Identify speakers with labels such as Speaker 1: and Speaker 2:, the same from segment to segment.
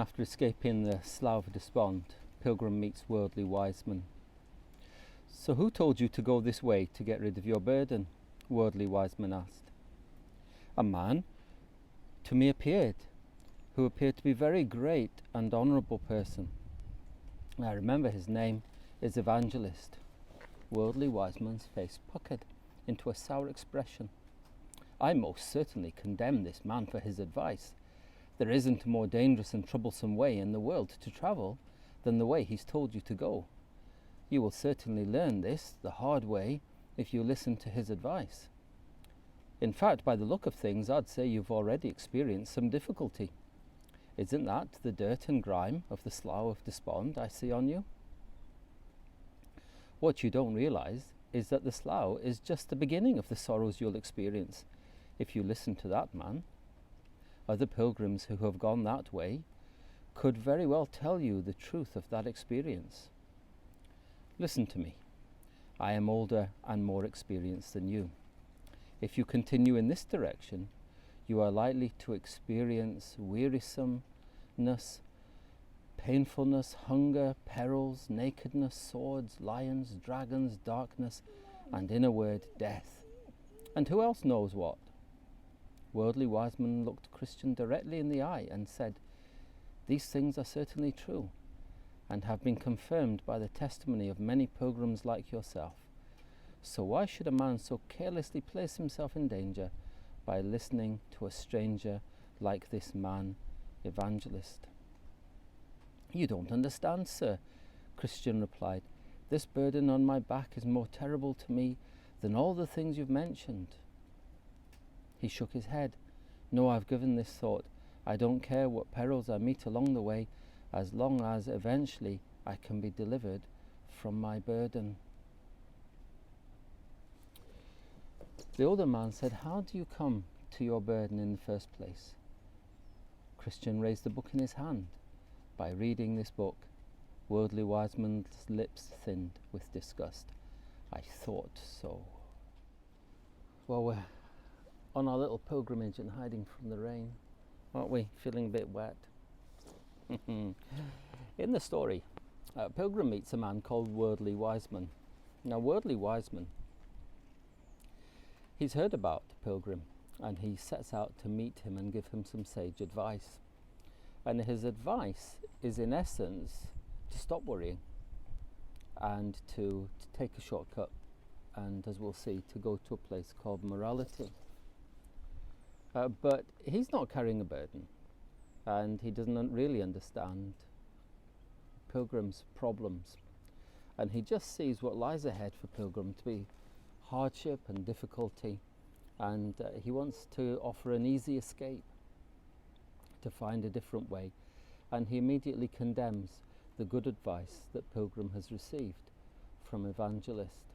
Speaker 1: After escaping the Slough of Despond, Pilgrim meets worldly wise man. "So who told you to go this way to get rid of your burden?" Worldly wise man asked. "A man to me appeared, who appeared to be a very great and honourable person. I remember his name is Evangelist." Worldly wise man's face puckered into a sour expression. "I most certainly condemn this man for his advice. There isn't a more dangerous and troublesome way in the world to travel than the way he's told you to go. You will certainly learn this the hard way if you listen to his advice. In fact, by the look of things, I'd say you've already experienced some difficulty. Isn't that the dirt and grime of the Slough of Despond I see on you? What you don't realise is that the Slough is just the beginning of the sorrows you'll experience if you listen to that man. Other pilgrims who have gone that way could very well tell you the truth of that experience. Listen to me. I am older and more experienced than you. If you continue in this direction, you are likely to experience wearisomeness, painfulness, hunger, perils, nakedness, swords, lions, dragons, darkness, and in a word, death. And who else knows what?" Worldly wise man looked Christian directly in the eye and said, "These things are certainly true, and have been confirmed by the testimony of many pilgrims like yourself. So why should a man so carelessly place himself in danger by listening to a stranger like this man, Evangelist?" "You don't understand, sir," Christian replied. "This burden on my back is more terrible to me than all the things you've mentioned." He shook his head. "No, I've given this thought. I don't care what perils I meet along the way, as long as eventually I can be delivered from my burden." The older man said, "How do you come to your burden in the first place?" Christian raised the book in his hand. "By reading this book." Worldly wise man's lips thinned with disgust. "I thought so." Well, we're on our little pilgrimage and hiding from the rain, aren't we? Feeling a bit wet. In the story, Pilgrim meets a man called Worldly Wise Man. Now, Worldly Wise Man, he's heard about Pilgrim, and he sets out to meet him and give him some sage advice. And his advice is, in essence, to stop worrying and to take a shortcut, and as we'll see, to go to a place called morality. But he's not carrying a burden, and he doesn't really understand Pilgrim's problems, and he just sees what lies ahead for Pilgrim to be hardship and difficulty, and he wants to offer an easy escape, to find a different way, and he immediately condemns the good advice that Pilgrim has received from Evangelist.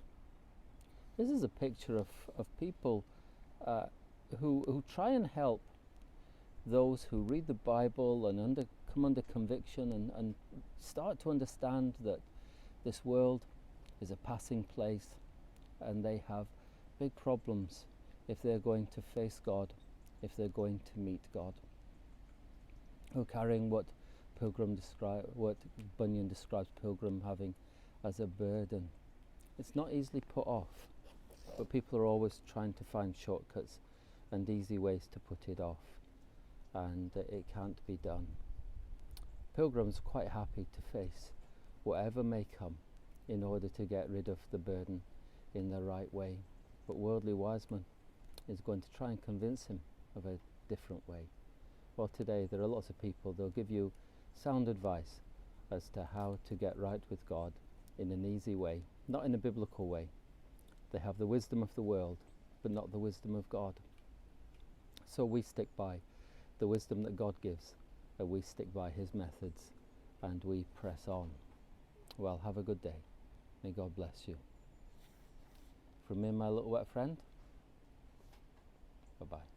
Speaker 1: This is a picture of people who try and help those who read the Bible and come under conviction and start to understand that this world is a passing place, and they have big problems if they're going to face God, if they're going to meet God. Who are carrying what Bunyan describes Pilgrim having as a burden. It's not easily put off, but people are always trying to find shortcuts and easy ways to put it off, and it can't be done. Pilgrim's quite happy to face whatever may come in order to get rid of the burden in the right way, but Worldly Wise Man is going to try and convince him of a different way. Well, today there are lots of people, they'll give you sound advice as to how to get right with God in an easy way, not in a biblical way. They have the wisdom of the world, but not the wisdom of God. So we stick by the wisdom that God gives, and we stick by his methods, and we press on. Well, have a good day. May God bless you. From me and my little wet friend, bye-bye.